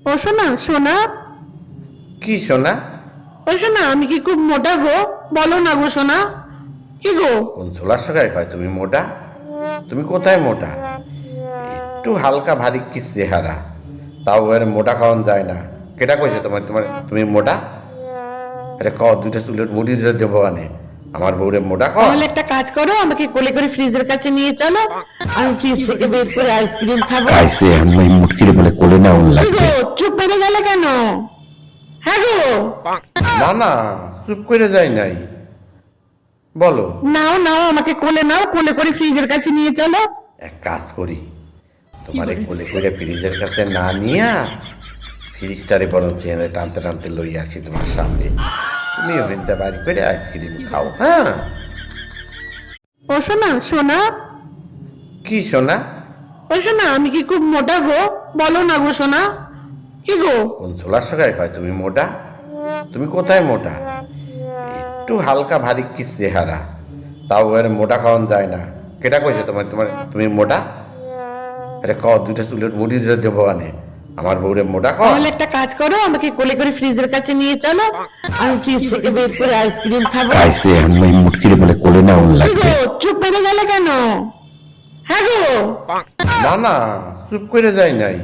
ও শোনা শোনা, কি সোনা? ও শোনা, আমি কি খুব মোটা গো? বলো না গো শোনা। কি গো? কোন ছোলার সকায় কয় তুমি মোটা? তুমি কোথায় মোটা? একটু হালকা ভারী কি চেহারা, তাও এর মোটা খাওয়ান যায় না। কেটা কইছে তোমার তোমার তুমি মোটা? এটা ক দুইটা চুলের মুড়ি ধরে দেবো আনে আমার বউরে মোটা ক। তাহলে একটা কাজ করো, আমাকে কোলে করে ফ্রিজের কাছে নিয়ে চলো, আমি ফ্রিজ থেকে বের করে আইসক্রিম খাবো। খাইছে আমি মুটকিরে বলে কোলে না কি লাগবে। গো, চুপ মেরে গেলে কেন? হ্যাঁ গো, না না, চুপ করে যাই নাই, বলো। নাও নাও, আমাকে কোলে নাও, কোলে করে ফ্রিজের কাছে নিয়ে চলো। এক কাজ করি, তোমারে কোলে করে ফ্রিজের কাছে না নিয়া ফ্রিজটারে বরং চেনে টানতে টানতে লই আসি তোমার সামনে, তুমি ওভেনটা বাড়ি করে আইসক্রিম খাও। হ্যাঁ, ও শোনা শোনা, কি সোনা? ও শোনা, আমি কি খুব মোটা গো? বলো না গো শোনা। কি গো? কোন ছোলার সকায় কয় তুমি মোটা? তুমি কোথায় মোটা? একটু হালকা ভারী কি চেহারা, তাও এর মোটা খাওয়ান যায় না। কেটা কইছে তোমার তোমার তুমি মোটা? এটা ক দুইটা চুলের মুড়ি ধরে দেবো আনে আমার বউরে মোটা ক। তাহলে একটা কাজ করো, আমাকে কোলে করে ফ্রিজের কাছে নিয়ে চলো, আমি ফ্রিজ থেকে বের করে আইসক্রিম খাবো। খাইছে আমি মুটকিরে বলে কোলে না কি লাগবে। গো, চুপ মেরে গেলে কেন? হ্যাঁ গো, না না, চুপ করে যাই নাই,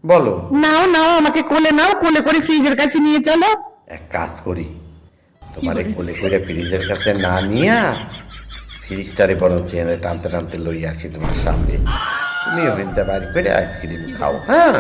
বলো। নাও নাও, আমাকে কোলে নাও, কোলে করে ফ্রিজের কাছে নিয়ে চলো। এক কাজ করি, তোমারে কোলে করে ফ্রিজের কাছে না নিয়া ফ্রিজটারে বরং চেনে টানতে টানতে লই আসি তোমার সামনে, তুমি ওভেনটা বাড়ি করে আইসক্রিম খাও। হ্যাঁ।